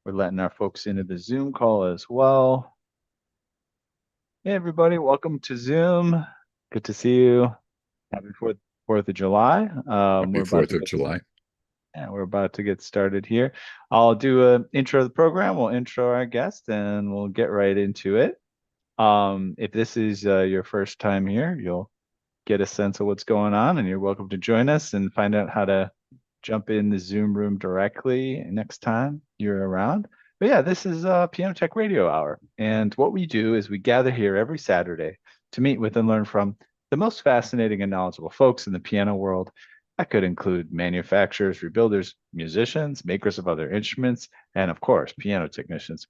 We're letting our folks into the Zoom call as well. Hey, everybody, welcome to Zoom. Good to see you. Happy Fourth of July. Happy Fourth of July. We're about to get started here. I'll do an intro of the program. We'll intro our guest, and we'll get right into it. If this is your first time here, you'll get a sense of what's going on, and you're welcome to join us and find out how to jump in the Zoom room directly next time you're around. But yeah, this is Piano Tech Radio Hour. And what we do is we gather here every Saturday to meet with and learn from the most fascinating and knowledgeable folks in the piano world. That could include manufacturers, rebuilders, musicians, makers of other instruments, and of course, piano technicians.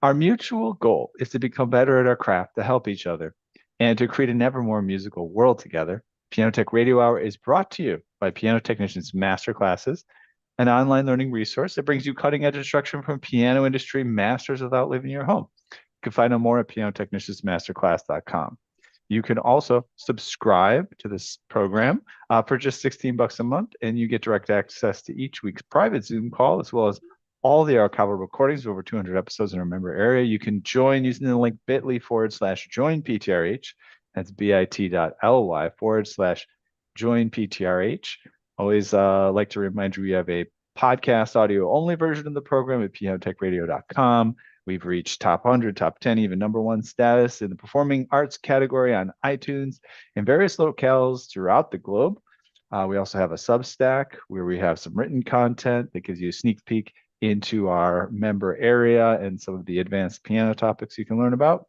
Our mutual goal is to become better at our craft, to help each other, and to create an ever more musical world together. Piano Tech Radio Hour is brought to you by Piano Technicians Masterclasses, an online learning resource that brings you cutting edge instruction from piano industry masters without leaving your home. You can find out more at pianotechniciansmasterclass.com. You can also subscribe to this program for just $16 a month, and you get direct access to each week's private Zoom call, as well as all the archival recordings of over 200 episodes in our member area. You can join using the link bit.ly/join PTRH. That's bit.ly/join PTRH. Always like to remind you we have a podcast audio only version of the program at pianotechradio.com. We've reached top 100, top 10, even number one status in the performing arts category on iTunes and various locales throughout the globe. We also have a Substack where we have some written content that gives you a sneak peek into our member area and some of the advanced piano topics you can learn about.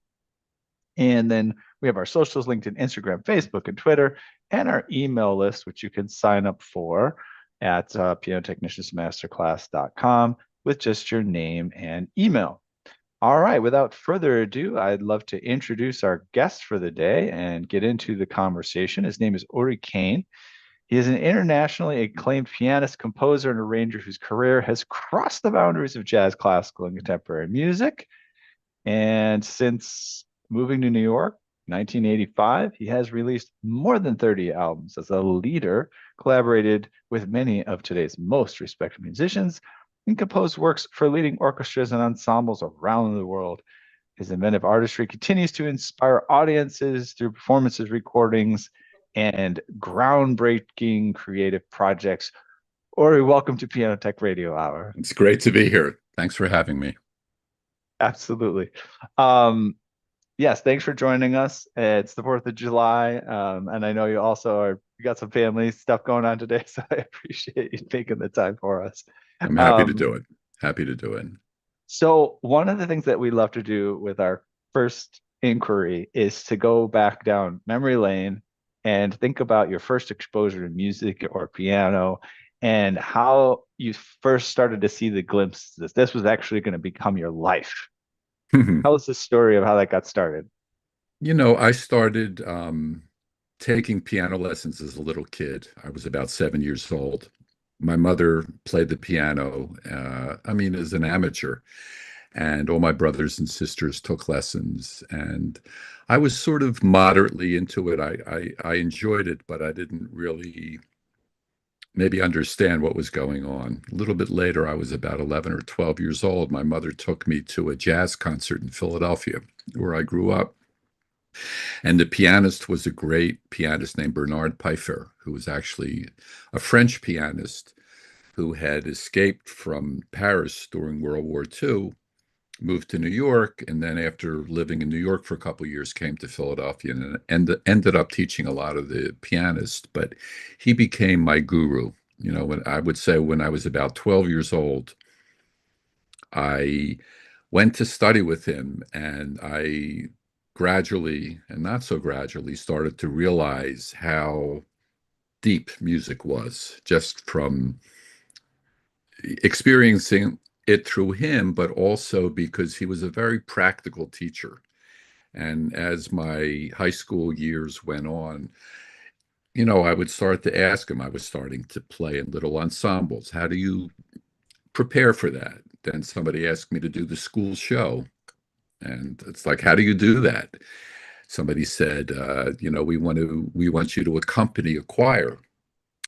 And then we have our socials, LinkedIn, Instagram, Facebook, and Twitter, and our email list, which you can sign up for at pianotechniciansmasterclass.com with just your name and email. All right, without further ado, I'd love to introduce our guest for the day and get into the conversation. His name is Uri Caine. He is an internationally acclaimed pianist, composer, and arranger whose career has crossed the boundaries of jazz, classical, and contemporary music. And since moving to New York, 1985, he has released more than 30 albums as a leader, collaborated with many of today's most respected musicians, and composed works for leading orchestras and ensembles around the world. His inventive artistry continues to inspire audiences through performances, recordings, and groundbreaking creative projects. Ori, welcome to Piano Tech Radio Hour. It's great to be here. Thanks for having me. Absolutely. Yes, thanks for joining us. It's the 4th of July, and I know you got some family stuff going on today, so I appreciate you taking the time for us. I'm happy to do it. Happy to do it. So one of the things that we love to do with our first inquiry is to go back down memory lane and think about your first exposure to music or piano and how you first started to see the glimpses that this was actually going to become your life. Tell us the story of how that got started. I started taking piano lessons as a little kid. I was about 7 years old. My mother played the piano, as an amateur, and all my brothers and sisters took lessons. And I was sort of moderately into it. I enjoyed it, but I didn't really maybe understand what was going on. A little bit later, I was about 11 or 12 years old. My mother took me to a jazz concert in Philadelphia, where I grew up. And the pianist was a great pianist named Bernard Pfeiffer, who was actually a French pianist who had escaped from Paris during World War II, moved to New York, and then after living in New York for a couple of years, came to Philadelphia and ended up teaching a lot of the pianists. But he became my guru. When I would say when I was about 12 years old, I went to study with him, and I gradually, and not so gradually, started to realize how deep music was just from experiencing it through him, but also because he was a very practical teacher. And as my high school years went on, I would start to ask him, I was starting to play in little ensembles. How do you prepare for that? Then somebody asked me to do the school show. And it's like, how do you do that? Somebody said, we want you to accompany a choir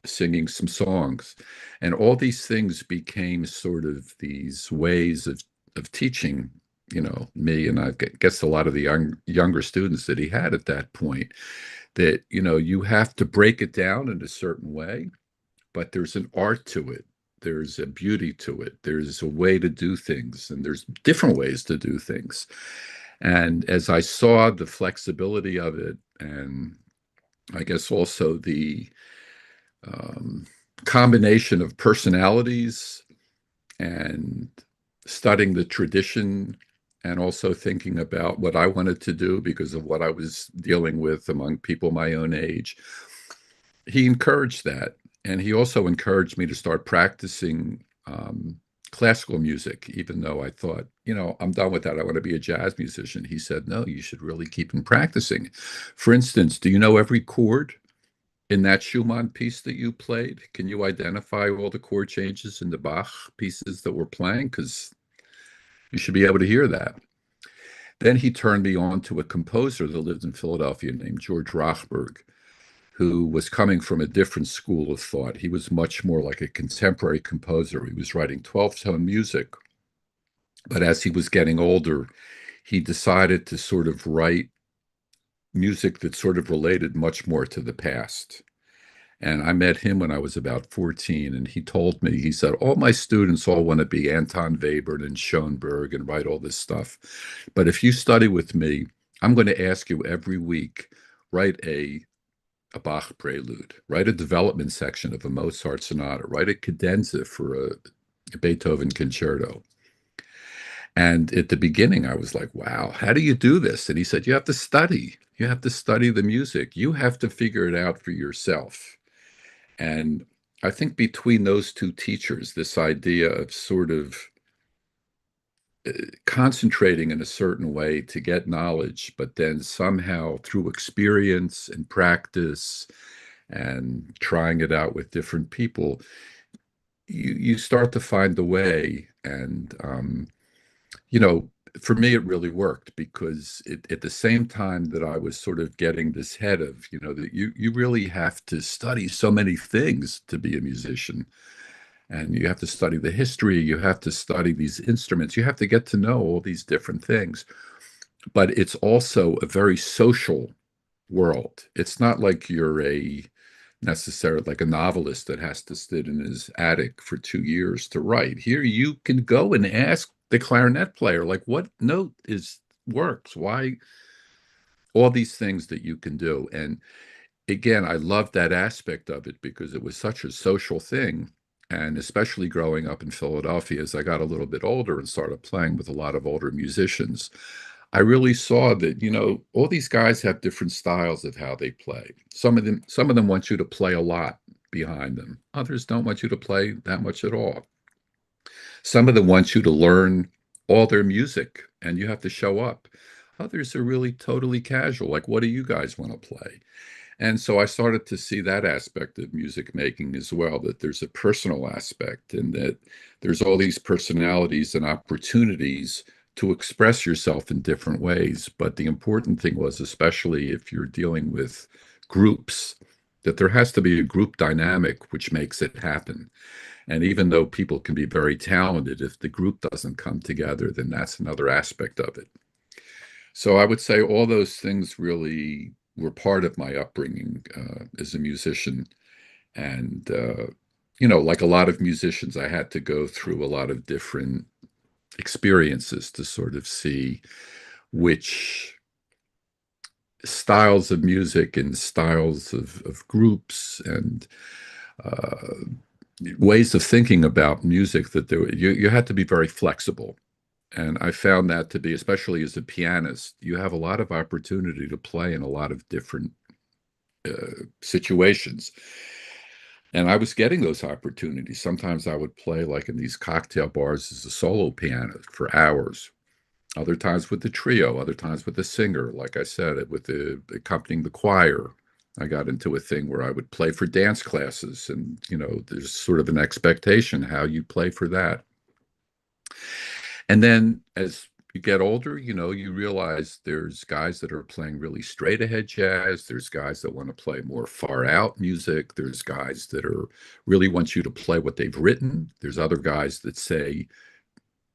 singing some songs. And all these things became sort of these ways of of teaching, me, and I guess a lot of the younger students that he had at that point, that, you have to break it down in a certain way, but there's an art to it. There's a beauty to it. There's a way to do things, and there's different ways to do things. And as I saw the flexibility of it, and I guess also the um, combination of personalities and studying the tradition, and also thinking about what I wanted to do because of what I was dealing with among people my own age, he encouraged that. And he also encouraged me to start practicing classical music, even though I thought, I'm done with that. I want to be a jazz musician. He said, no, you should really keep on practicing. For instance, do you know every chord in that Schumann piece that you played? Can you identify all the chord changes in the Bach pieces that we're playing? Because you should be able to hear that. Then he turned me on to a composer that lived in Philadelphia named George Rochberg, who was coming from a different school of thought. He was much more like a contemporary composer. He was writing 12-tone music. But as he was getting older, he decided to sort of write music that sort of related much more to the past. And I met him when I was about 14, and he told me, he said, all my students all want to be Anton Webern and Schoenberg and write all this stuff. But if you study with me, I'm going to ask you every week, write a Bach prelude, write a development section of a Mozart sonata, write a cadenza for a Beethoven concerto. And at the beginning, I was like, wow, how do you do this? And he said, you have to study. You have to study the music. You have to figure it out for yourself. And I think between those two teachers, this idea of sort of concentrating in a certain way to get knowledge, but then somehow through experience and practice and trying it out with different people, you start to find the way. And you know, for me, it really worked because at the same time that I was sort of getting this head of, that you really have to study so many things to be a musician. And you have to study the history, you have to study these instruments, you have to get to know all these different things. But it's also a very social world. It's not like you're a necessarily like a novelist that has to sit in his attic for 2 years to write. Here you can go and ask the clarinet player, like, what note is works? Why? All these things that you can do. And again, I love that aspect of it because it was such a social thing. And especially growing up in Philadelphia, as I got a little bit older and started playing with a lot of older musicians, I really saw that, all these guys have different styles of how they play. Some of them want you to play a lot behind them. Others don't want you to play that much at all. Some of them want you to learn all their music and you have to show up. Others are really totally casual, like, what do you guys want to play? And so I started to see that aspect of music making as well, that there's a personal aspect and that there's all these personalities and opportunities to express yourself in different ways. But the important thing was, especially if you're dealing with groups, that there has to be a group dynamic which makes it happen. And even though people can be very talented, if the group doesn't come together, then that's another aspect of it. So I would say all those things really were part of my upbringing as a musician. And, like a lot of musicians, I had to go through a lot of different experiences to sort of see which styles of music and styles of groups and uh, ways of thinking about music that you had to be very flexible. And I found that to be, especially as a pianist, you have a lot of opportunity to play in a lot of different situations. And I was getting those opportunities. Sometimes I would play like in these cocktail bars as a solo pianist for hours. Other times with the trio, other times with the singer, like I said, with the accompanying the choir. I got into a thing where I would play for dance classes, and there's sort of an expectation how you play for that. And then as you get older, you realize there's guys that are playing really straight ahead jazz. There's guys that want to play more far out music. There's guys that are really want you to play what they've written. There's other guys that say,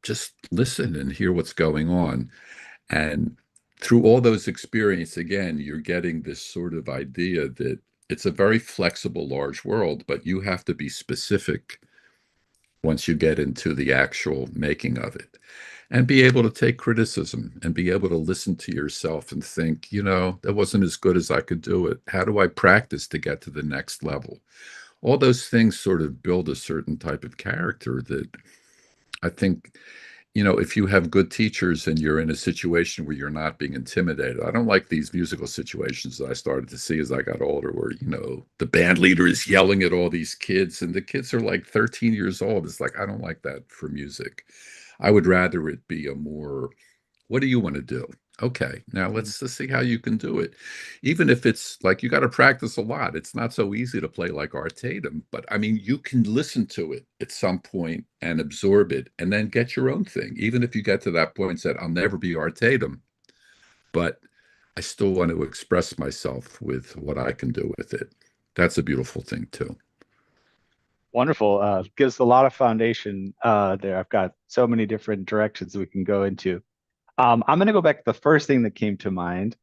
just listen and hear what's going on. And through all those experiences, again, you're getting this sort of idea that it's a very flexible, large world, but you have to be specific once you get into the actual making of it and be able to take criticism and be able to listen to yourself and think, that wasn't as good as I could do it. How do I practice to get to the next level? All those things sort of build a certain type of character that I think, if you have good teachers and you're in a situation where you're not being intimidated. I don't like these musical situations that I started to see as I got older, where, the band leader is yelling at all these kids and the kids are like 13 years old. It's like, I don't like that for music. I would rather it be a more, what do you want to do? Okay, now Mhm. let's see how you can do it. Even if it's like you got to practice a lot. It's not so easy to play like Art Tatum, but I mean, you can listen to it at some point and absorb it and then get your own thing. Even if you get to that point and said, I'll never be Art Tatum, but I still want to express myself with what I can do with it. That's a beautiful thing too. Wonderful. Gives a lot of foundation there. I've got so many different directions we can go into. I'm going to go back to the first thing that came to mind,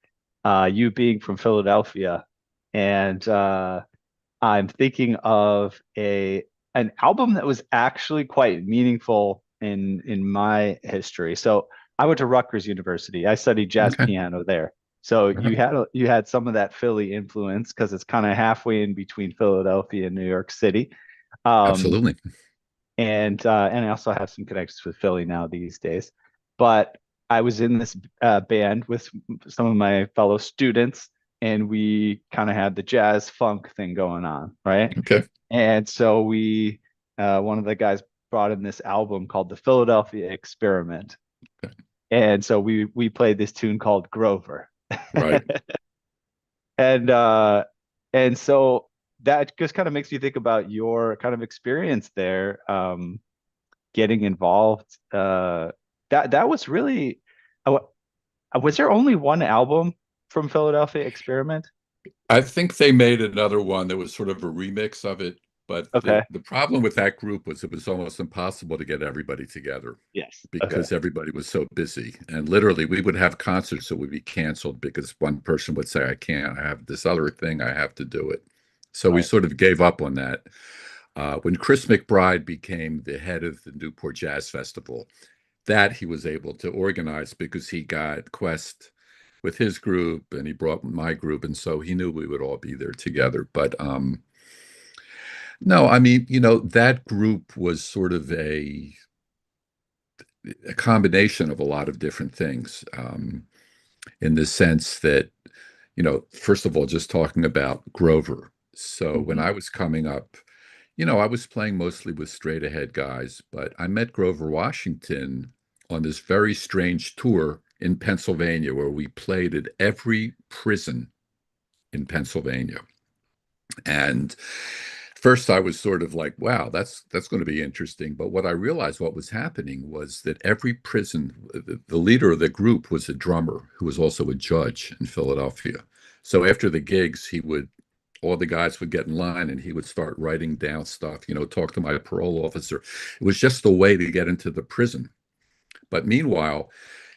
you being from Philadelphia, and I'm thinking of a an album that was actually quite meaningful in my history. So I went to Rutgers University. I studied jazz Okay. piano there. So All right. you had some of that Philly influence because it's kind of halfway in between Philadelphia and New York City. Um, Absolutely. and I also have some connections with Philly now these days. But I was in this band with some of my fellow students, and we kind of had the jazz funk thing going on, right? Okay. And so one of the guys brought in this album called the Philadelphia Experiment, and so we played this tune called Grover, Right. and uh, and so that just kind of makes me think about your kind of experience there. Getting involved. That was really. uh, Was there only one album from Philadelphia Experiment? I think they made another one that was sort of a remix of it, but the Okay. the problem with that group was it was almost impossible to get everybody together Yes. Okay. because everybody was so busy. And literally, we would have concerts that would be canceled because one person would say, "I can't. I have this other thing. I have to do it." So we Right. sort of gave up on that. When Chris McBride became the head of the Newport Jazz Festival, that he was able to organize because he got Quest with his group and he brought my group, and so he knew we would all be there together. But no, I mean, that group was sort of a combination of a lot of different things, in the sense that, first of all, just talking about Grover. So when Hmm. I was coming up, I was playing mostly with straight ahead guys, but I met Grover Washington on this very strange tour in Pennsylvania where we played at every prison in Pennsylvania. And first I was sort of like, wow, that's going to be interesting. But what I realized what was happening was that every prison, the leader of the group was a drummer who was also a judge in Philadelphia. So after the gigs, all the guys would get in line and he would start writing down stuff, talk to my parole officer. It was just a way to get into the prison. But meanwhile,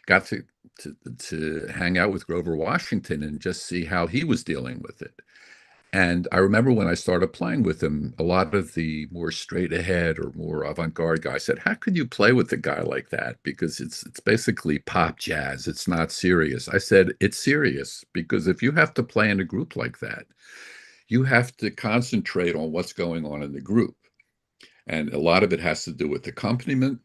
got to hang out with Grover Washington and just see how he was dealing with it. And I remember when I started playing with him, a lot of the more straight ahead or more avant-garde guys said, "How can you play with a guy like that? Because it's basically pop jazz. It's not serious." I said, "It's serious because if you have to play in a group like that, you have to concentrate on what's going on in the group. And a lot of it has to do with accompaniment,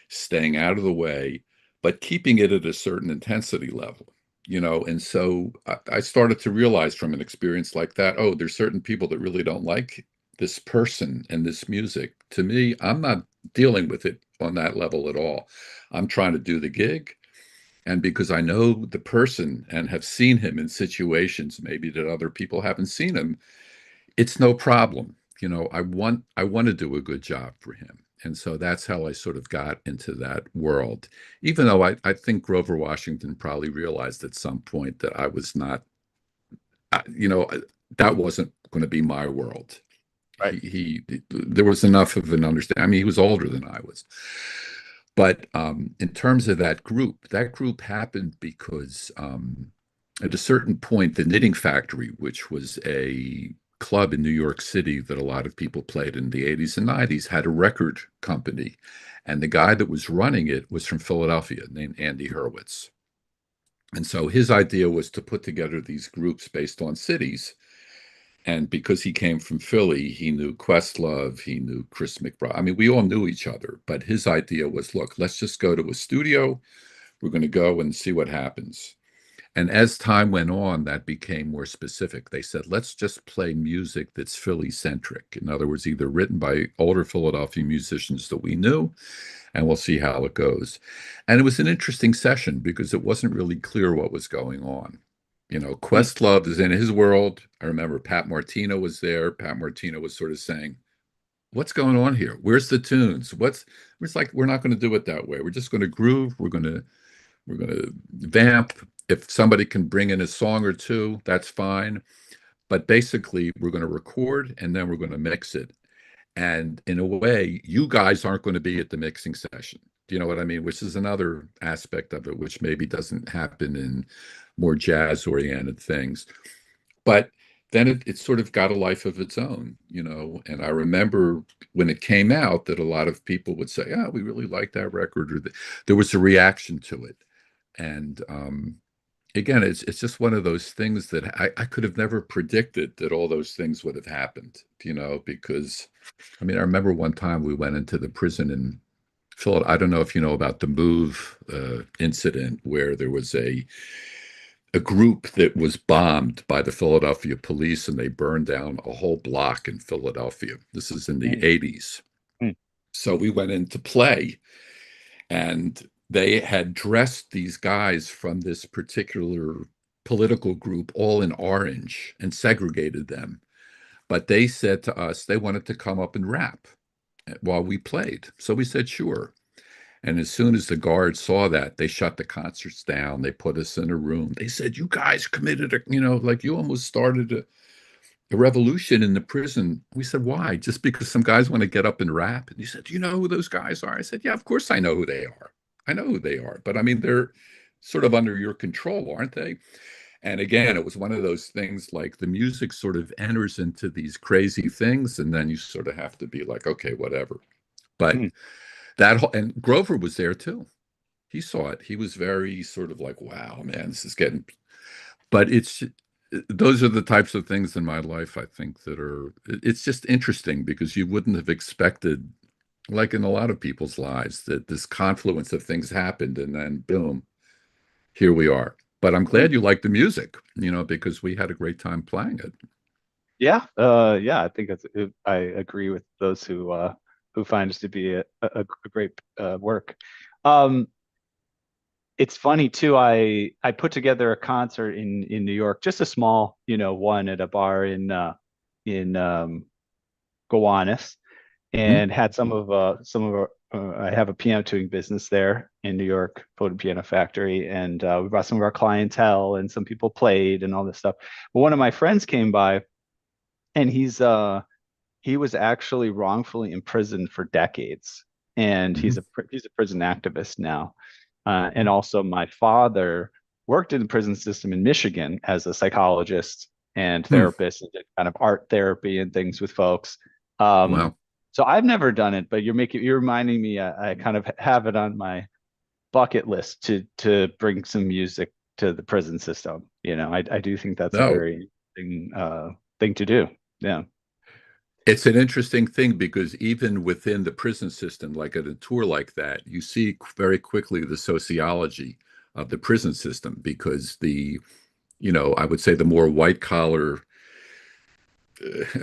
staying out of the way, but keeping it at a certain intensity level." And so I started to realize from an experience like that, oh, there's certain people that really don't like this person and this music. To me, I'm not dealing with it on that level at all. I'm trying to do the gig. And because I know the person and have seen him in situations maybe that other people haven't seen him, it's no problem. I want to do a good job for him. And so that's how I sort of got into that world. Even though I think Grover Washington probably realized at some point that I was not, uh, you know, that wasn't going to be my world. Right. There was enough of an understanding. I mean, he was older than I was. But in terms of that group happened because at a certain point, the Knitting Factory, which was a club in New York City that a lot of people played in the 80s and 90s, had a record company. And the guy that was running it was from Philadelphia, named Andy Hurwitz. And so his idea was to put together these groups based on cities. And because he came from Philly, he knew Questlove, he knew Chris McBride. I mean, we all knew each other, but his idea was, look, let's just go to a studio. We're going to go and see what happens. And as time went on, that became more specific. They said, let's just play music that's Philly centric. In other words, either written by older Philadelphia musicians that we knew, and we'll see how it goes. And it was an interesting session because it wasn't really clear what was going on. You know, Hmm. Questlove is in his world. I remember Pat Martino was there. Pat Martino was sort of saying, what's going on here? Where's the tunes? It's like, we're not going to do it that way. We're just going to groove. We're going to vamp. If somebody can bring in a song or two, that's fine. But basically, we're going to record and then we're going to mix it. And in a way, you guys aren't going to be at the mixing session. Do you know what I mean? Which is another aspect of it, which maybe doesn't happen in more jazz-oriented things. But then it sort of got a life of its own, you know. And I remember when it came out that a lot of people would say, "Oh, we really like that record," or there was a reaction to it. And again, it's just one of those things that I could have never predicted that all those things would have happened, you know, because I mean, I remember one time we went into the prison in Philadelphia. I don't know if you know about the Move incident where there was a group that was bombed by the Philadelphia police and they burned down a whole block in Philadelphia. This is in the Hmm. 80s. Hmm. So we went in to play and they had dressed these guys from this particular political group all in orange and segregated them. But they said to us they wanted to come up and rap while we played. So we said, sure. And as soon as the guards saw that, they shut the concerts down. They put us in a room. They said, you guys committed a, you know, like you almost started a revolution in the prison. We said, why? Just because some guys want to get up and rap? And he said, do you know who those guys are? I said, yeah, of course I know who they are. I know who they are. But I mean, they're sort of under your control, aren't they? And again, it was one of those things like the music sort of enters into these crazy things, and then you sort of have to be like, okay, whatever. But Hmm. and Grover was there too. He saw it. He was very sort of like, wow, man, this is getting, but those are the types of things in my life, I think, that are, it's just interesting because you wouldn't have expected, like in a lot of people's lives, that this confluence of things happened and then boom, here we are. But I'm Hmm. glad you like the music, you know, because we had a great time playing it. Yeah, yeah, I think I agree with those who find it to be a great work. Um, it's funny too. I put together a concert in New York, just a small, one at a bar in Gowanus, Hmm? and had some of our I have a piano tuning business there in New York, Photo Piano Factory, and we brought some of our clientele, and some people played and all this stuff. But one of my friends came by, and he was actually wrongfully imprisoned for decades, and Hmm. he's a prison activist now. And also, my father worked in the prison system in Michigan as a psychologist and Hmm. therapist, and did kind of art therapy and things with folks. Um, Wow. so I've never done it, but you're reminding me. I kind of have it on my bucket list to bring some music to the prison system. I do think that's a No, very thing to do. Yeah. it's an interesting thing because even within the prison system, like at a tour like that, you see very quickly the sociology of the prison system because I would say the more white collar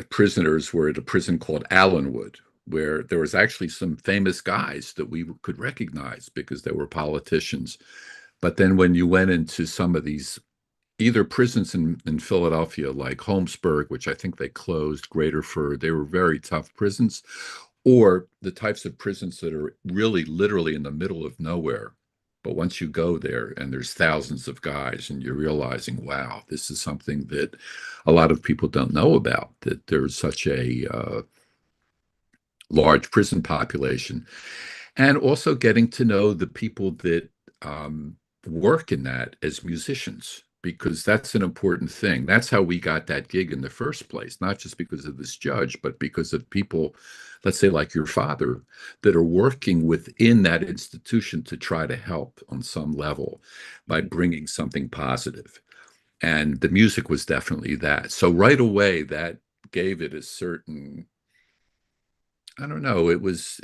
prisoners were at a prison called Allenwood, where there was actually some famous guys that we could recognize because they were politicians. But then when you went into some of these either prisons in Philadelphia, like Holmesburg, which I think they closed, Graterford, they were very tough prisons, or the types of prisons that are really literally in the middle of nowhere. But once you go there and there's thousands of guys and you're realizing, wow, this is something that a lot of people don't know about, that there's such a large prison population. and also getting to know the people that work in that as musicians, because that's an important thing. That's how we got that gig in the first place, not just because of this judge, but because of people, let's say like your father, that are working within that institution to try to help on some level by Mhm. bringing something positive. And the music was definitely that. So right away, that gave it a certain, I don't know. It was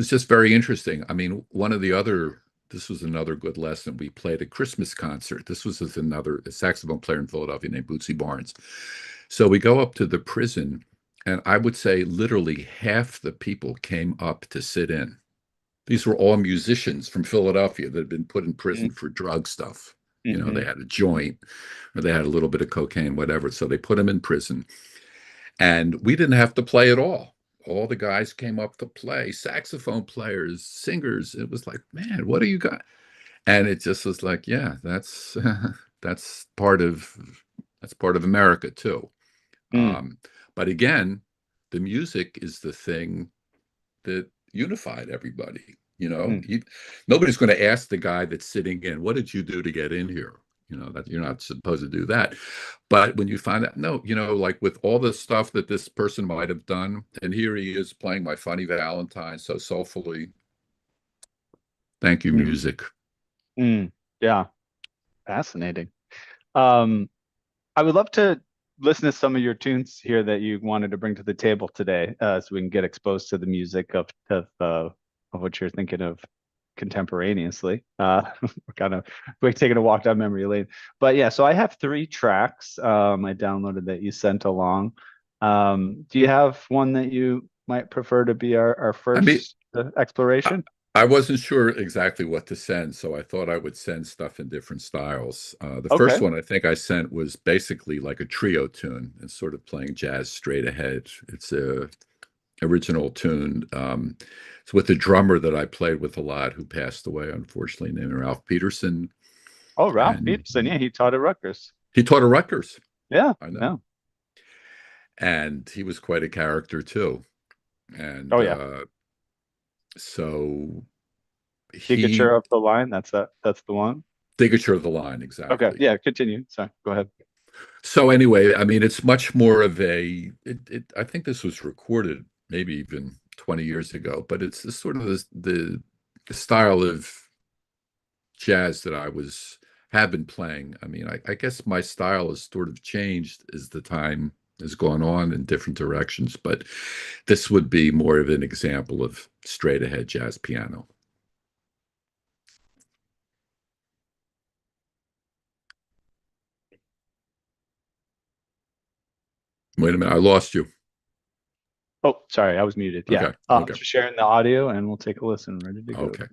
just very interesting. I mean, one of the other this was another good lesson. We played a Christmas concert. This was with another a saxophone player in Philadelphia named Bootsy Barnes. So we go up to the prison, and I would say literally half the people came up to sit in. These were all musicians from Philadelphia that had been put in prison for drug stuff. You know, Mm-hmm. they had a joint or they had a little bit of cocaine, whatever. So they put them in prison. And we didn't have to play at all. All the guys came up to play, saxophone players, singers. It was like, man, what do you got? And it just was like, yeah, that's part of America too. Mm, Um, but again, the music is the thing that unified everybody. mm, Nobody's going to ask the guy that's sitting in, what did you do to get in here? That you're not supposed to do that. But when you find out, no, like with all the stuff that this person might have done, and here he is playing My Funny Valentine so soulfully. Thank you, mm, music. mm. Yeah, fascinating. Um, I would love to listen to some of your tunes here that you wanted to bring to the table today, so we can get exposed to the music of what you're thinking of contemporaneously. We're we're taking a walk down memory lane. But yeah, so I have three tracks I downloaded that you sent along. Do you have one that you might prefer to be our I mean, first I, exploration? I wasn't sure exactly what to send, so I thought I would send stuff in different styles. The first Okay. one I think I sent was basically like a trio tune and sort of playing jazz straight ahead. It's a original tune. It's with a drummer that I played with a lot who passed away, unfortunately, named Ralph Peterson. Oh, Ralph And Peterson. Yeah, he taught at Rutgers. he taught at Rutgers. Yeah. I know. Yeah. And he was quite a character too. Oh And yeah. so he Ligature of the line. That's the one. Ligature of the line, Okay. exactly. Yeah, continue. Sorry. Go ahead. So anyway, I mean, it's much more of I think this was recorded maybe even 20 years ago, but it's the sort of the style of jazz that have been playing. I mean, I guess my style has sort of changed as the time has gone on in different directions, but this would be more of an example of straight ahead jazz piano. Wait a minute, I lost you. Oh, sorry, I was muted. Yeah. Okay, okay, Just sharing the audio and we'll take a listen. Ready to go. okay.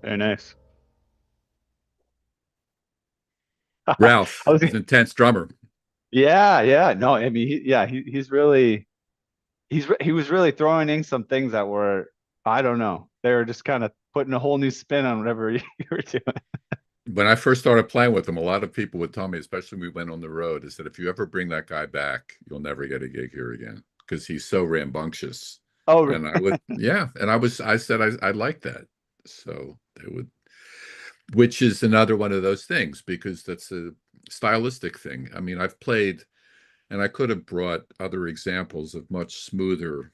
Very nice. I Ralph was, is an intense drummer. yeah, yeah. No, I mean, he's really, he was really throwing in some things that were, I don't know, they were just kind of putting a whole new spin on whatever you were doing. When I first started playing with him, a lot of people would tell me, especially when we went on the road, is that if you ever bring that guy back, you'll never get a gig here again because he's so rambunctious. Oh, And I would, yeah. And I said, I like that. So they would, which is another one of those things because that's a stylistic thing. I mean, I've played, and I could have brought other examples of much smoother.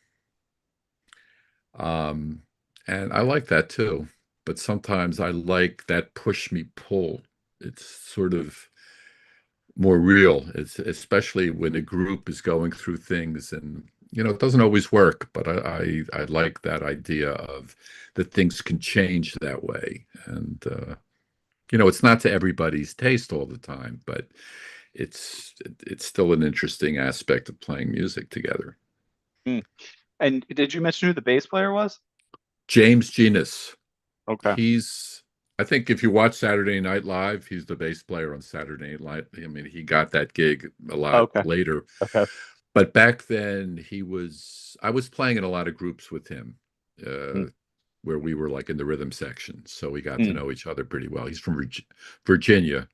Um, and I like that too. But sometimes I like that push me pull. It's sort of more real. It's especially when a group is going through things and it doesn't always work, but I like that idea of that things can change that way. And it's not to everybody's taste all the time, but it's still an interesting aspect of playing music together. hmm. And did you mention who the bass player was? James Genus, Okay. he's I think if you watch Saturday Night Live, he's the bass player on Saturday Night Live. I mean, he got that gig a lot Okay. later. Okay. But back then I was playing in a lot of groups with him, Hmm. where we were like in the rhythm section. So we got to Hmm. know each other pretty well. He's from Virginia,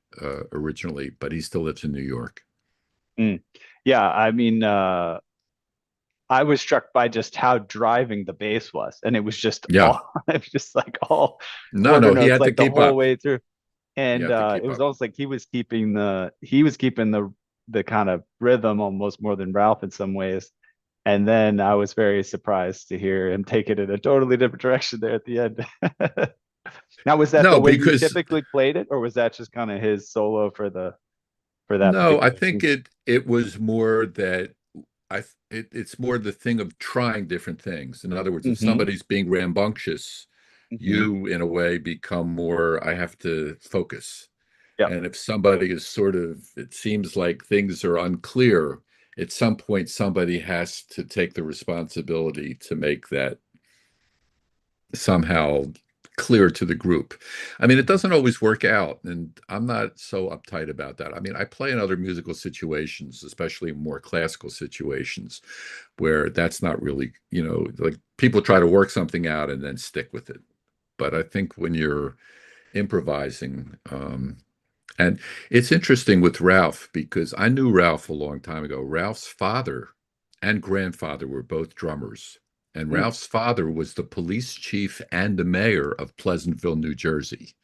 originally, but he still lives in New York. Hmm. Yeah, I mean, I was struck by just how driving the bass was, and it was just Yeah. all, it was just like all No, quarter no, he notes, had to like the keep whole up. way through. He And had to it keep was up. almost like he was keeping the kind of rhythm almost more than Ralph in some ways. And then I was very surprised to hear him take it in a totally different direction there at the end. Now, was that the No, way you because typically played it, or was that just kind of his solo for the for that no, I particular think scene? it was more that it's more the thing of trying different things. In other words, if Mm-hmm. somebody's being rambunctious, Mm-hmm. you in a way become more, I have to focus. Yep. And if somebody is sort of, it seems like things are unclear, at some point somebody has to take the responsibility to make that somehow clear to the group. I mean, it doesn't always work out, and I'm not so uptight about that. I mean, I play in other musical situations, especially more classical situations, where that's not really, like people try to work something out and then stick with it. But I think when you're improvising, and it's interesting with Ralph because I knew Ralph a long time ago. Ralph's father and grandfather were both drummers. And Mm. Ralph's father was the police chief and the mayor of Pleasantville, New Jersey.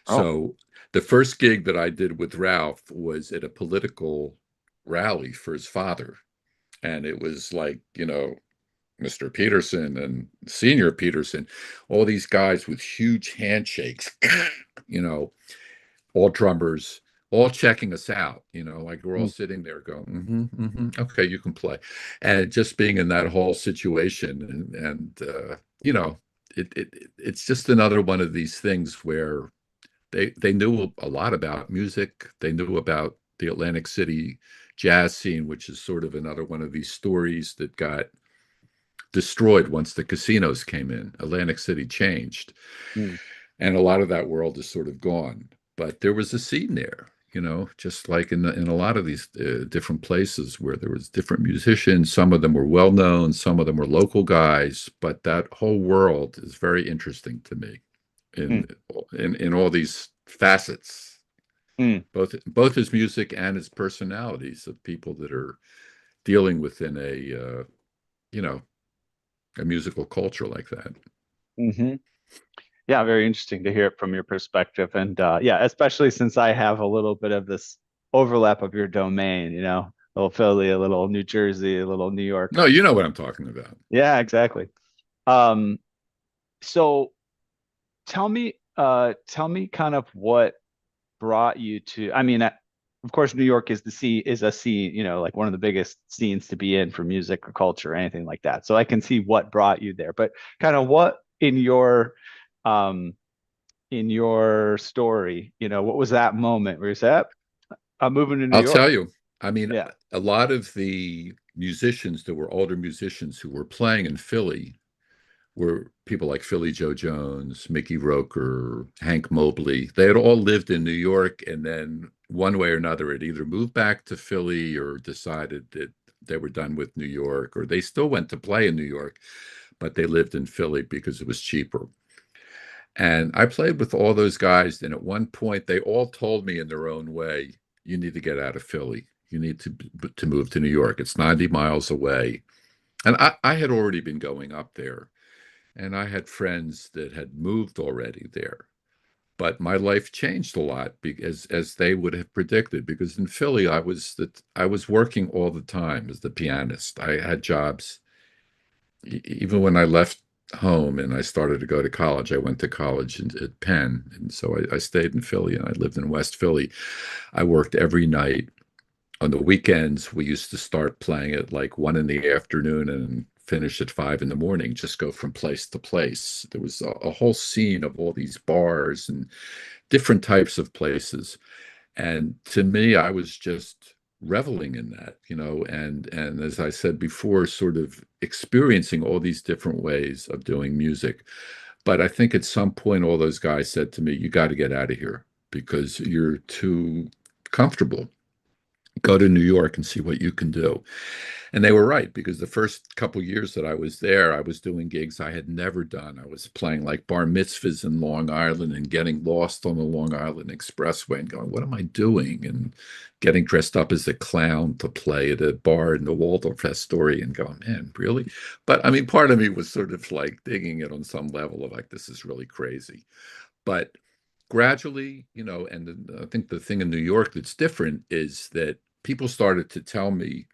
Oh. So the first gig that I did with Ralph was at a political rally for his father. And it was like, Mr. Peterson and Senior Peterson, all these guys with huge handshakes, you know, all drummers, all checking us out. Like we're all Mm. sitting there going, okay, you can play, and just being in that whole situation, and it's just another one of these things where they knew a lot about music. They knew about the Atlantic City jazz scene, which is sort of another one of these stories that got destroyed once the casinos came in. Atlantic City changed, Mm. and a lot of that world is sort of gone. But there was a scene there, just like in a lot of these different places where there was different musicians. Some of them were well known, some of them were local guys, but that whole world is very interesting to me in Mm. in all these facets, Mm. both his music and his personalities of people that are dealing within you know a musical culture like that. Mm-hmm. Yeah, very interesting to hear it from your perspective. And yeah, especially since I have a little bit of this overlap of your domain, a little Philly, a little New Jersey, a little New York. No, you know what I'm talking about. Yeah, exactly. Um, so tell me kind of what brought you to, I mean, of course, New York is a scene, like one of the biggest scenes to be in for music or culture or anything like that. So I can see what brought you there, but kind of what um, in your story, what was that moment where you said, I'm moving to New I'll York? tell you. I mean, Yeah. a lot of the musicians that were older musicians who were playing in Philly were people like Philly Joe Jones, Mickey Roker, Hank Mobley. They had all lived in New York, and then one way or another had either moved back to Philly or decided that they were done with New York, or they still went to play in New York, but they lived in Philly because it was cheaper. And I played with all those guys, and at one point, they all told me in their own way, "You need to get out of Philly. You need to move to New York. It's 90 miles away." And I had already been going up there, and I had friends that had moved already there. But my life changed a lot because, as they would have predicted, because in Philly I was working all the time as the pianist. I had jobs even when I left home and I started to go to college. I went to college at Penn, and so I stayed in Philly and I lived in West Philly. I worked every night. On the weekends, we used to start playing at like 1 in the afternoon and finish at 5 in the morning, just go from place to place. There was a whole scene of all these bars and different types of places. And to me, I was just reveling in that, and as I said before, sort of experiencing all these different ways of doing music. But I think at some point, all those guys said to me, "You got to get out of here because you're too comfortable. Go to New York and see what you can do." And they were right, because the first couple years that I was there, I was doing gigs I had never done. I was playing like bar mitzvahs in Long Island and getting lost on the Long Island Expressway and going, "What am I doing?" And getting dressed up as a clown to play at a bar in the Waldorf Astoria and going, "Man, really?" But I mean, part of me was sort of like digging it on some level of like, this is really crazy. But gradually, and I think the thing in New York that's different is that people started to tell me,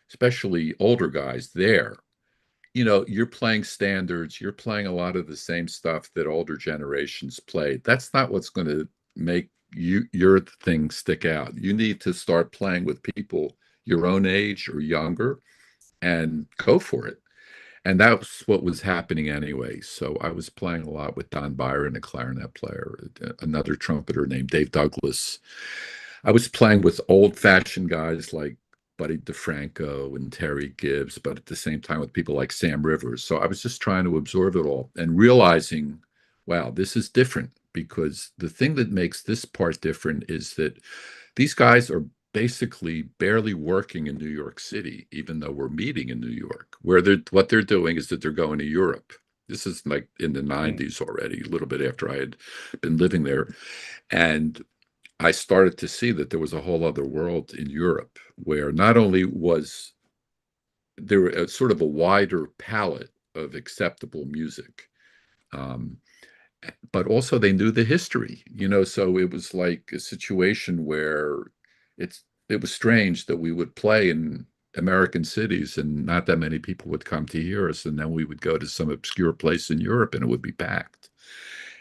especially older guys there, "You're playing standards, you're playing a lot of the same stuff that older generations played. That's not what's going to make your thing stick out. You need to start playing with people your own age or younger and go for it." And that's what was happening anyway. So I was playing a lot with Don Byron, a clarinet player, another trumpeter named Dave Douglas. I was playing with old-fashioned guys like Buddy DeFranco and Terry Gibbs, but at the same time with people like Sam Rivers. So I was just trying to absorb it all and realizing, wow, this is different, because the thing that makes this part different is that these guys are basically barely working in New York City, even though we're meeting in New York. What they're doing is that they're going to Europe. This is like in the Mm. 90s already, a little bit after I had been living there. And I started to see that there was a whole other world in Europe, where not only was there a sort of a wider palette of acceptable music, um, but also they knew the history, so it was like a situation where it was strange that we would play in American cities and not that many people would come to hear us, and then we would go to some obscure place in Europe and it would be packed.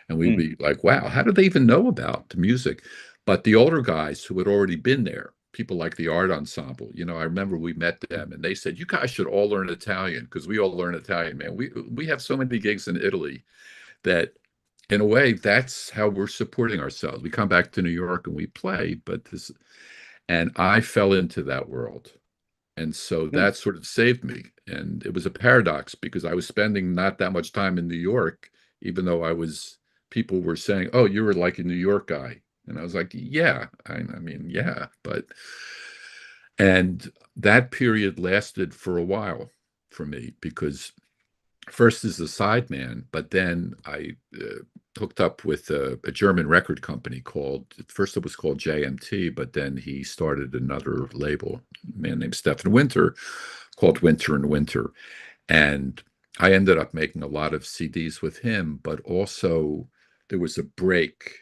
And we'd Mm. be like, "Wow, how did they even know about the music?" But the older guys who had already been there, people like the art ensemble, I remember we met them and they said, "You guys should all learn Italian," because we all learn Italian, man. We have so many gigs in Italy that, in a way, that's how we're supporting ourselves. We come back to New York and we play, and I fell into that world. And so Mm. that sort of saved me. And it was a paradox because I was spending not that much time in New York, even though people were saying, "Oh, you were like a New York guy." And I was like, "Yeah, I mean, yeah." And that period lasted for a while for me, because first as a sideman, but then I hooked up with a German record company called, at first it was called JMT, but then he started another label, a man named Stefan Winter, called Winter and Winter. And I ended up making a lot of CDs with him, but also there was a break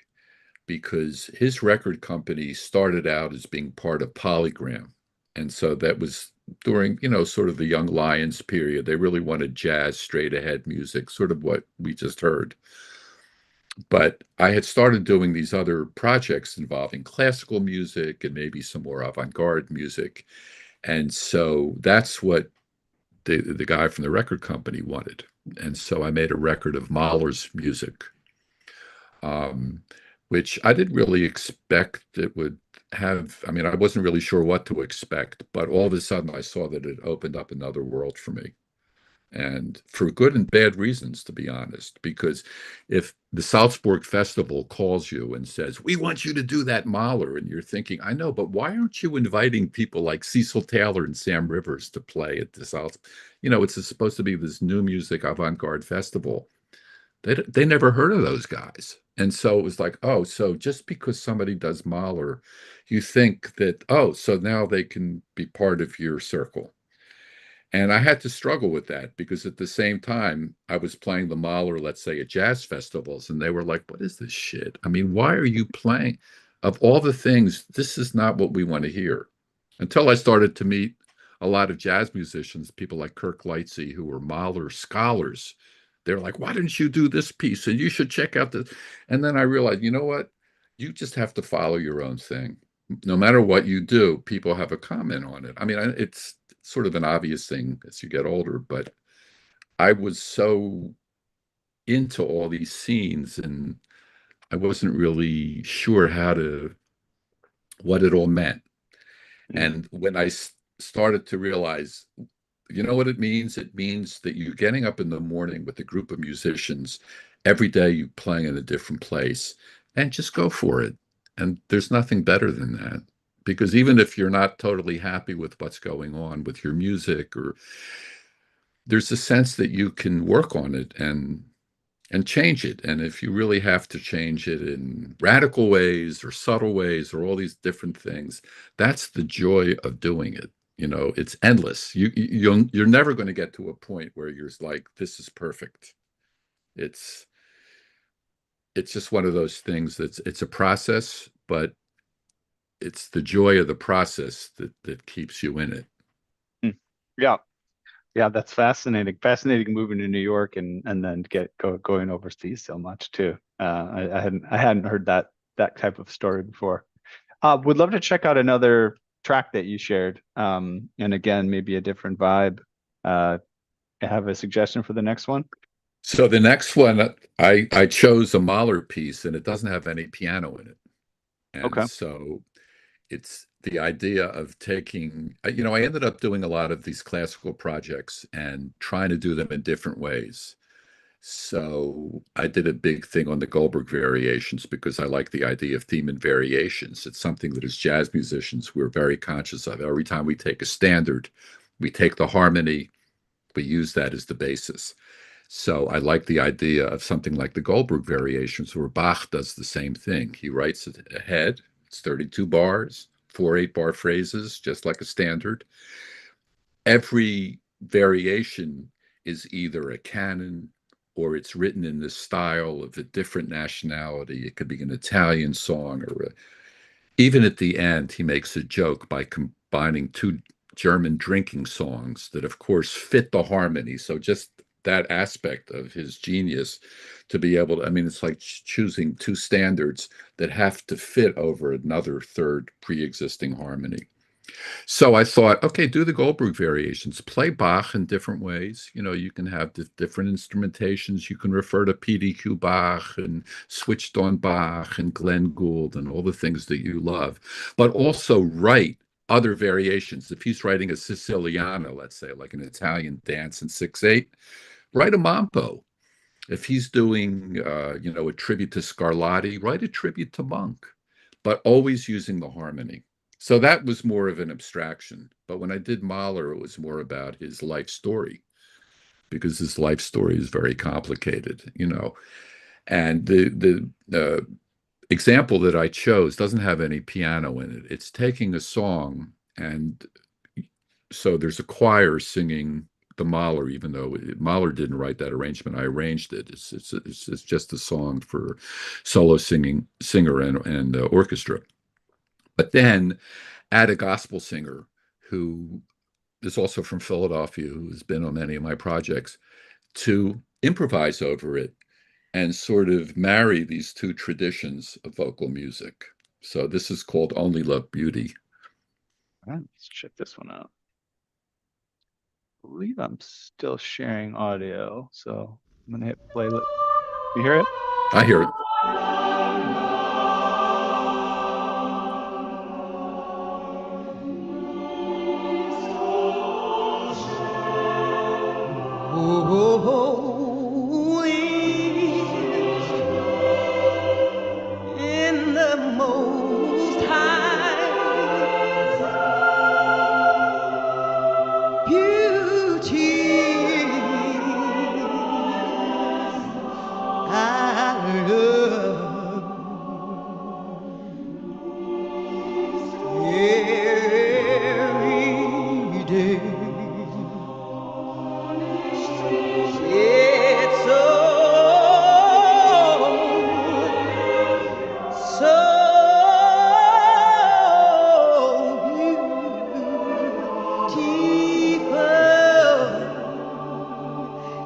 because his record company started out as being part of Polygram. And so that was during, sort of the Young Lions period. They really wanted jazz, straight ahead music, sort of what we just heard. But I had started doing these other projects involving classical music and maybe some more avant-garde music. And so that's what the guy from the record company wanted. And so I made a record of Mahler's music, um, which I didn't really expect it would have. I mean, I wasn't really sure what to expect, but all of a sudden I saw that it opened up another world for me. and for good and bad reasons, to be honest. Because if the Salzburg Festival calls you and says, "We want you to do that Mahler," and you're thinking, "I know, but why aren't you inviting people like Cecil Taylor and Sam Rivers to play at the South?" It's supposed to be this new music avant-garde festival. They never heard of those guys. And so it was like, oh, so just because somebody does Mahler, you think that, oh, so now they can be part of your circle. And I had to struggle with that because at the same time, I was playing the Mahler, let's say, at jazz festivals, and they were like, "What is this shit? I mean, why are you playing? Of all the things, this is not what we want to hear." Until I started to meet a lot of jazz musicians, people like Kirk Lightsey, who were Mahler scholars. They're like, "Why didn't you do this piece? And you should check out this." And then I realized, you know what? You just have to follow your own thing. No matter what you do, people have a comment on it. I mean, it's sort of an obvious thing as you get older, but I was so into all these scenes and I wasn't really sure what it all meant. Mm, And when I started to realize, you know what it means? It means that you're getting up in the morning with a group of musicians every day, you playing in a different place, and just go for it. And there's nothing better than that. Because even if you're not totally happy with what's going on with your music, or there's a sense that you can work on it and change it. And if you really have to change it in radical ways or subtle ways or all these different things, that's the joy of doing it. It's endless. You're never going to get to a point where you're like, this is perfect. It's it's just one of those things it's a process, but it's the joy of the process that keeps you in it. mm. Yeah. Yeah, that's fascinating. Fascinating moving to New York and then going overseas so much too. I hadn't heard that type of story before. Would love to check out another track that you shared. And again, maybe a different vibe. Have a suggestion for the next one? So the next one, I chose a Mahler piece, and it doesn't have any piano in it. And Okay. so it's the idea of taking, I ended up doing a lot of these classical projects and trying to do them in different ways. So I did a big thing on the Goldberg variations because I like the idea of theme and variations. It's something that as jazz musicians, we're very conscious of. Every time we take a standard, we take the harmony, we use that as the basis. So I like the idea of something like the Goldberg variations, where Bach does the same thing. He writes it ahead. It's 32 bars, 4 8-bar phrases, just like a standard. Every variation is either a canon or it's written in the style of a different nationality. It could be an Italian song, or even at the end, he makes a joke by combining two German drinking songs that, of course, fit the harmony. So just that aspect of his genius to be able to, I mean, it's like choosing two standards that have to fit over another third pre-existing harmony. So I thought, okay, do the Goldberg variations, play Bach in different ways. You can have different instrumentations. You can refer to PDQ Bach and switched on Bach and Glenn Gould and all the things that you love, but also write other variations. If he's writing a Siciliano, let's say, like an Italian dance in 6/8, write a mambo. If he's doing, a tribute to Scarlatti, write a tribute to Monk, but always using the harmony. So that was more of an abstraction. But when I did Mahler, it was more about his life story because his life story is very complicated. And the example that I chose doesn't have any piano in it. It's taking a song, and so there's a choir singing the Mahler, even though Mahler didn't write that arrangement. I arranged it. It's just a song for solo singer and orchestra. But then add a gospel singer who is also from Philadelphia, who has been on many of my projects, to improvise over it and sort of marry these two traditions of vocal music. So this is called Only Love Beauty. All right, let's check this one out. I believe I'm still sharing audio, so I'm gonna hit play. You hear it? I hear it. in the most high beauty. I love every day. It's beautiful,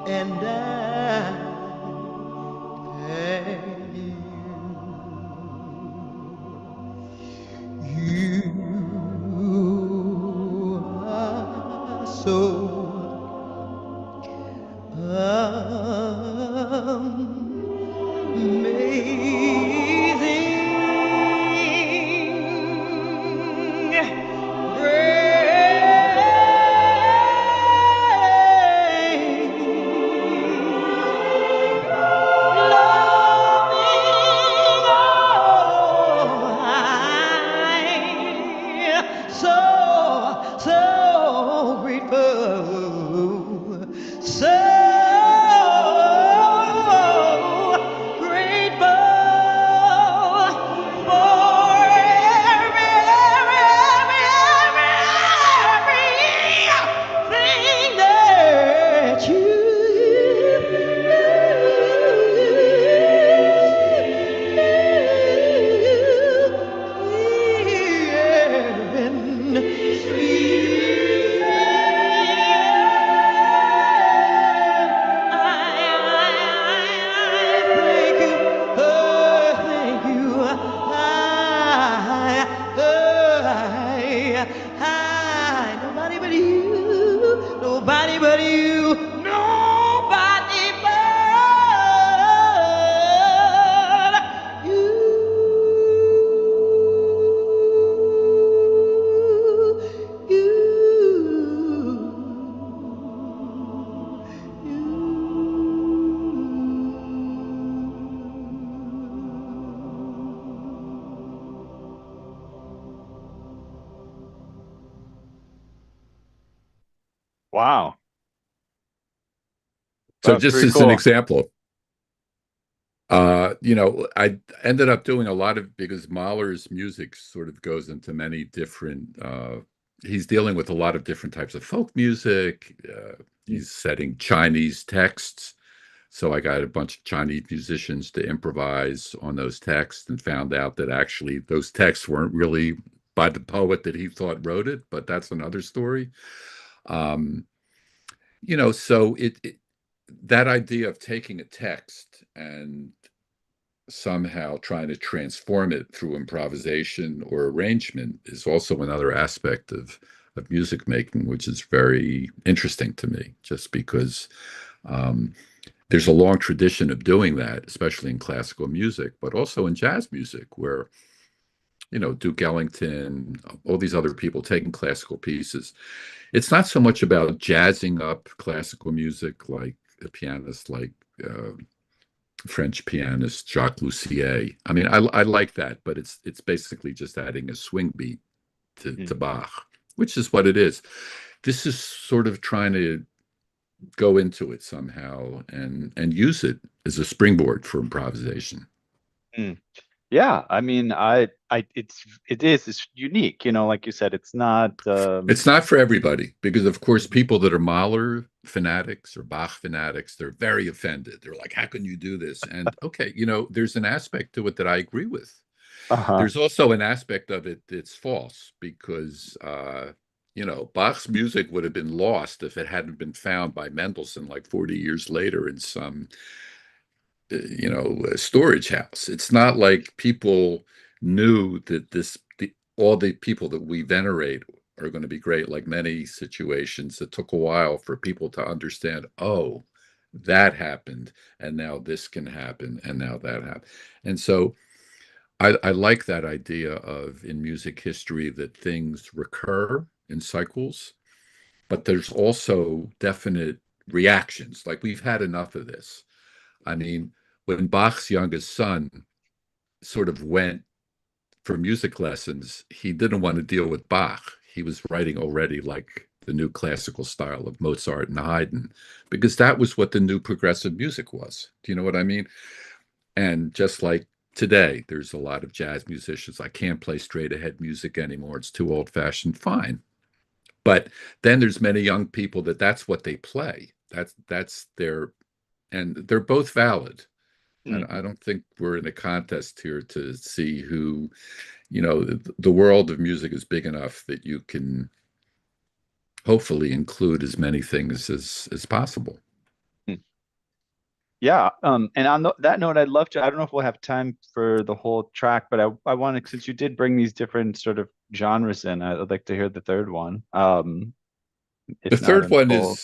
and thank you are so amazing so grateful, so grateful for everything that nobody but you, nobody but you, nobody but Wow. So That's just pretty as an cool. example, I ended up doing a lot of because Mahler's music sort of goes into many different. He's dealing with a lot of different types of folk music. Mm. He's setting Chinese texts. So I got a bunch of Chinese musicians to improvise on those texts and found out that actually those texts weren't really by the poet that he thought wrote it, but that's another story. Um, so that idea of taking a text and somehow trying to transform it through improvisation or arrangement is also another aspect of music making, which is very interesting to me, just because um, there's a long tradition of doing that, especially in classical music, but also in jazz music, where Duke Ellington, all these other people taking classical pieces. It's not so much about jazzing up classical music like a pianist like uh, French pianist Jacques Lussier. I mean, I like that, but it's basically just adding a swing beat to Mm. Bach, which is what it is. This is sort of trying to go into it somehow and use it as a springboard for improvisation. Mm. Yeah, I mean, it's unique, like you said, it's not It's not for everybody because, of course, people that are Mahler fanatics or Bach fanatics, they're very offended. They're like, "How can you do this?" And okay, there's an aspect to it that I agree with. uh-huh. There's also an aspect of it that's false because, Bach's music would have been lost if it hadn't been found by Mendelssohn like 40 years later in some, storage house. It's not like people knew that all the people that we venerate are going to be great, like many situations. It took a while for people to understand, oh, that happened, and now this can happen, and now that happened. And so I like that idea of in music history that things recur in cycles, but there's also definite reactions. Like, we've had enough of this. I mean, when Bach's youngest son sort of went for music lessons, he didn't want to deal with Bach. He was writing already like the new classical style of Mozart and Haydn, because that was what the new progressive music was. Do you know what I mean? And just like today, there's a lot of jazz musicians. I can't play straight ahead music anymore. It's too old fashioned. Fine. But then there's many young people that's what they play. That's their, and they're both valid. And Mm. I don't think we're in a contest here to see who, the world of music is big enough that you can hopefully include as many things as possible. Mm. Yeah. And on that note, I'd love to, I don't know if we'll have time for the whole track, but I want to, since you did bring these different sort of genres in, I'd like to hear the third one. The If not third in one full.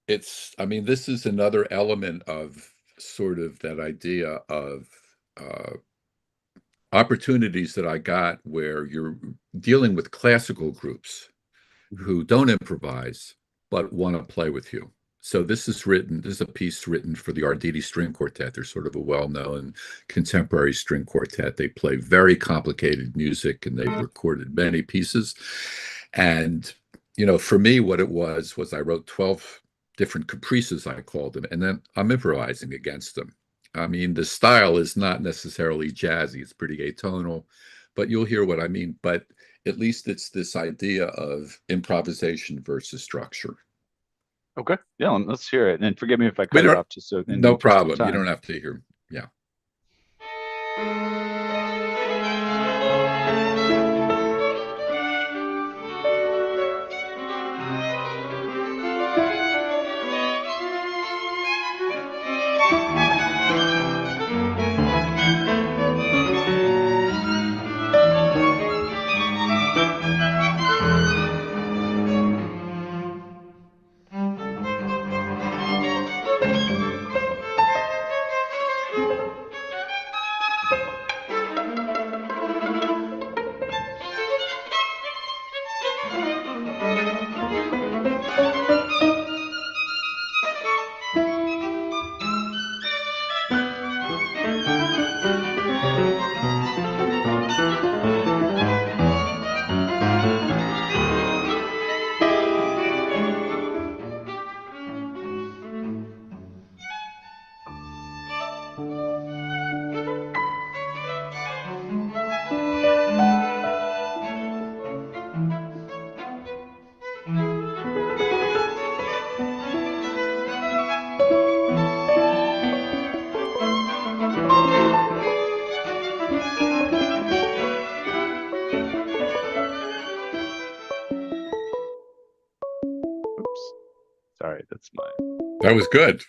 is, I mean, this is another element of sort of that idea of uh, opportunities that I got where you're dealing with classical groups who don't improvise but want to play with you. So this is a piece written for the Arditi String Quartet. They're sort of a well-known contemporary string quartet. They play very complicated music and they've recorded many pieces. And, for me, what it was I wrote 12 different caprices, I called them, and then I'm improvising against them. I mean, the style is not necessarily jazzy. It's pretty atonal, but you'll hear what I mean. But at least it's this idea of improvisation versus structure. Okay. Yeah, let's hear it. And forgive me if I We cut you don't, off just so in the no interest of problem. You time. don't have to hear. Yeah. Oops. Sorry, that's my That was good.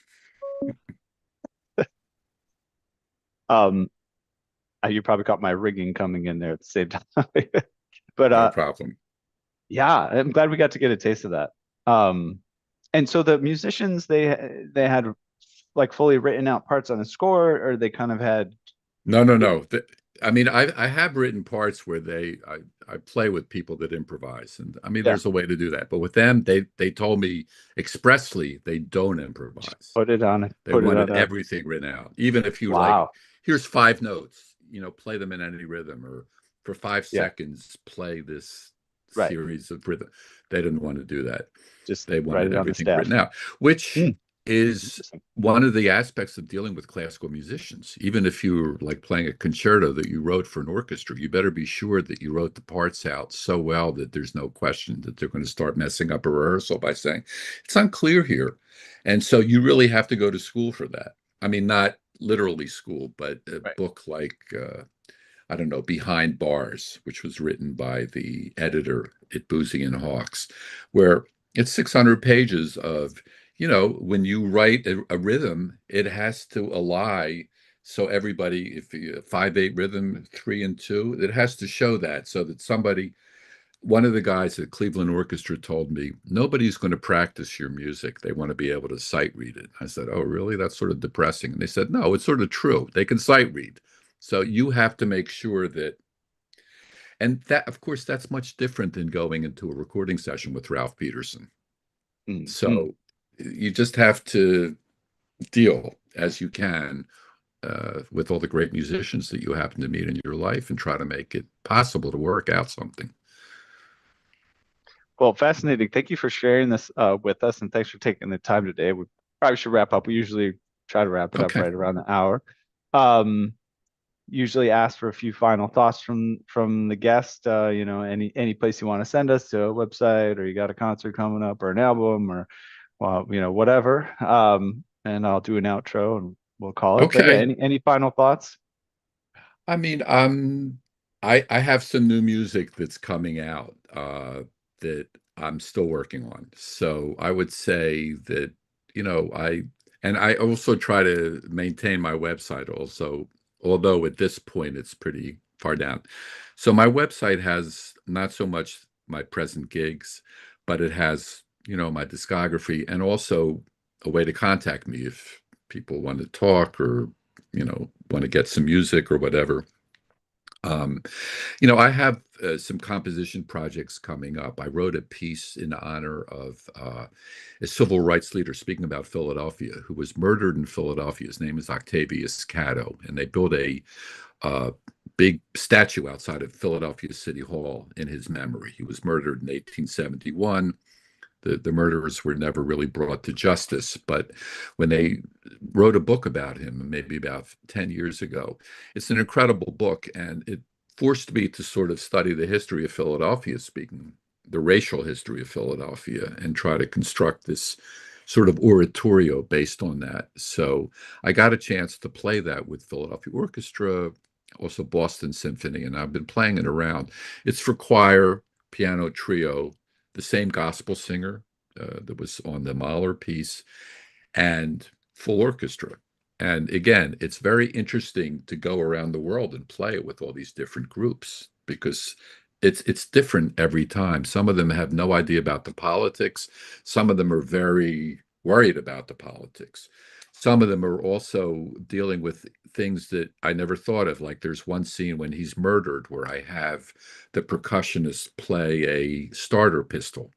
um you probably caught my rigging coming in there at the same time. But No problem. yeah, I'm glad we got to get a taste of that. And so the musicians they had like fully written out parts on the score, or they kind of had No, no, no. I mean, I have written parts where I play with people that improvise, and I mean, yeah, there's a way to do that. But with them, they told me expressly they don't just improvise. They put it wanted on a everything written out, even if you like, wow. here's 5 notes, play them in any rhythm, or for five Yeah, seconds, play this right. series of rhythm. They didn't want to do that. Just They write wanted it on the everything written staff. out, which Hmm, is interesting. one of the aspects of dealing with classical musicians. Even if you're like playing a concerto that you wrote for an orchestra, you better be sure that you wrote the parts out so well that there's no question that they're going to start messing up a rehearsal by saying it's unclear here. And so you really have to go to school for that. I mean, not literally school, but a Right. book like I don't know, Behind Bars, which was written by the editor at Boozy and Hawks, where it's 600 pages of, when you write a rhythm, it has to ally. So everybody, if you 5/8 rhythm, 3 and 2, it has to show that so that one of the guys at Cleveland Orchestra told me, nobody's going to practice your music. They want to be able to sight read it. I said, oh, really? That's sort of depressing. And they said, no, it's sort of true. They can sight read. So you have to make sure that, and that, of course, that's much different than going into a recording session with Ralph Peterson. Mm, mm, So you just have to deal as you can with all the great musicians that you happen to meet in your life and try to make it possible to work out something. Well, fascinating. Thank you for sharing this with us, and thanks for taking the time today. We probably should wrap up. We usually try to wrap it up Okay. right around the hour. Um, Usually ask for a few final thoughts from the guest. Any place you want to send us to a website, or you got a concert coming up, or an album, or whatever. And I'll do an outro and we'll call it. But yeah, Okay. any final thoughts? I mean, I have some new music that's coming out that I'm still working on. So I would say that, I also try to maintain my website also, although at this point it's pretty far down. So my website has not so much my present gigs, but it has, my discography and also a way to contact me if people want to talk or want to get some music or whatever. Um, I have some composition projects coming up. I wrote a piece in honor of a civil rights leader, speaking about Philadelphia, who was murdered in Philadelphia. His name is Octavius Catto, and they built a uh, big statue outside of Philadelphia City Hall in his memory. He was murdered in 1871. The murderers were never really brought to justice. But when they wrote a book about him, maybe about 10 years ago, it's an incredible book. And it forced me to sort of study the history of Philadelphia, speaking the racial history of Philadelphia, and try to construct this sort of oratorio based on that. So I got a chance to play that with Philadelphia Orchestra, also Boston Symphony, and I've been playing it around. It's for choir, piano trio, the same gospel singer that was on the Mahler piece, and full orchestra. And again, it's very interesting to go around the world and play it with all these different groups because it's different every time. Some of them have no idea about the politics. Some of them are very worried about the politics. Some of them are also dealing with things that I never thought of. Like there's one scene when he's murdered where I have the percussionist play a starter pistol.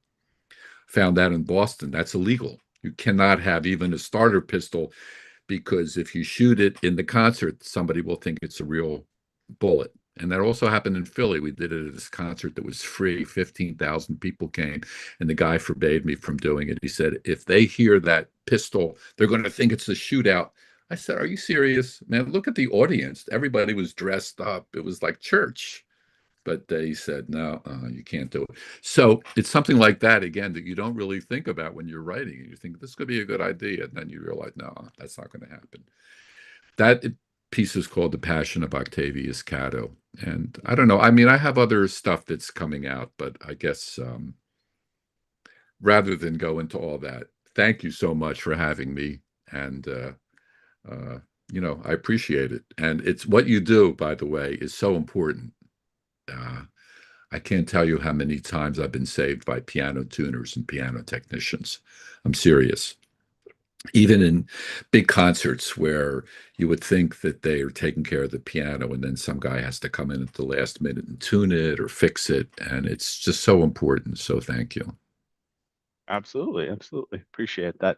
Found that in Boston. That's illegal. You cannot have even a starter pistol because if you shoot it in the concert, somebody will think it's a real bullet. And that also happened in Philly. We did it at this concert that was free. 15,000 people came, and the guy forbade me from doing it. He said, if they hear that pistol, they're going to think it's a shootout. I said, are you serious? Man, look at the audience. Everybody was dressed up. It was like church. But they said, no, you can't do it. So it's something like that, again, that you don't really think about when you're writing. You think this could be a good idea. And then you realize, no, that's not going to happen. That piece is called The Passion of Octavius Catto. And I don't know. I mean, I have other stuff that's coming out, but I guess rather than go into all that, thank you so much for having me. And, I appreciate it. And it's what you do, by the way, is so important. Uh, I can't tell you how many times I've been saved by piano tuners and piano technicians. I'm serious. Even in big concerts where you would think that they are taking care of the piano, and then some guy has to come in at the last minute and tune it or fix it. And it's just so important. So thank you. Absolutely, absolutely. Appreciate that.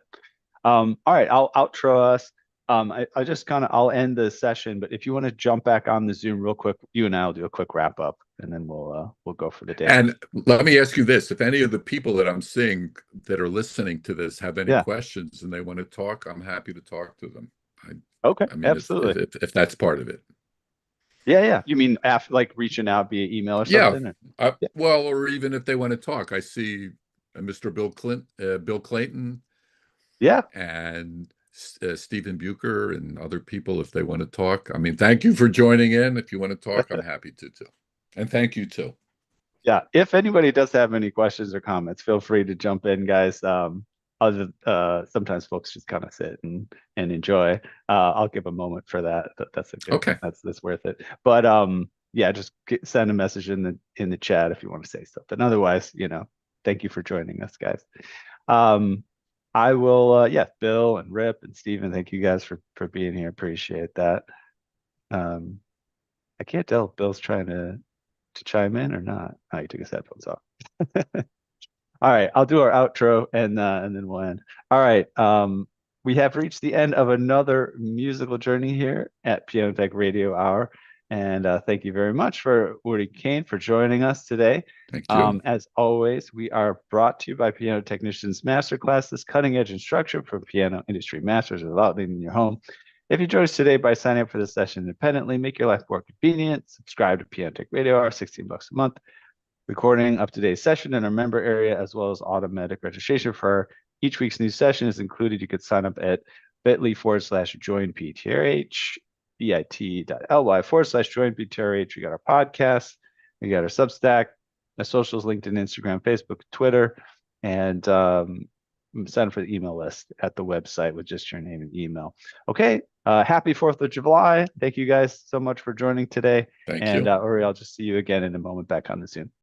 All right, I'll outro us. I just I'll end the session, but if you want to jump back on the Zoom real quick, you and I'll do a quick wrap up, and then we'll go for the day. And let me ask you this: if any of the people that I'm seeing that are listening to this have any Yeah. questions and they want to talk, I'm happy to talk to them. Okay. I mean, Absolutely. if that's part of it. Yeah, yeah. You mean after like reaching out via email or Yeah. something? Yeah. Well, or even if they want to talk, I see Mr. Bill Clayton, Yeah. and Stephen Bucher and other people if they want to talk. I mean, thank you for joining in. If you want to talk, I'm happy to too. And thank you too. Yeah. If anybody does have any questions or comments, feel free to jump in, guys. Sometimes folks just kind of sit and enjoy. I'll give a moment for that. That's a good. Okay. That's worth it. But yeah, just send a message in the chat if you want to say something. Otherwise, thank you for joining us, guys. I will. Yeah, Bill and Rip and Steven, thank you guys for being here. Appreciate that. I can't tell if Bill's trying to chime in or not. Oh, he took his headphones off. All right, I'll do our outro and then we'll end. All right. We have reached the end of another musical journey here at Piano Tech Radio Hour. And thank you very much for Uri Caine for joining us today. Thank you. As always, we are brought to you by Piano Technicians Masterclass, this cutting edge instruction for piano industry masters without leaving your home. If you joined us today by signing up for this session independently, make your life more convenient. Subscribe to Piano Tech Radio Hour, $16 a month. Recording up today's session in our member area, as well as automatic registration for each week's new session is included. You could sign up at bit.ly/join PTRH, bit.ly/join PTRH. We got our podcast, we got our Substack, our socials, LinkedIn, Instagram, Facebook, Twitter, and sign up for the email list at the website with just your name and email. Okay. Happy 4th of July. Thank you guys so much for joining today. Thank and you. Uri, I'll just see you again in a moment back on the Zoom.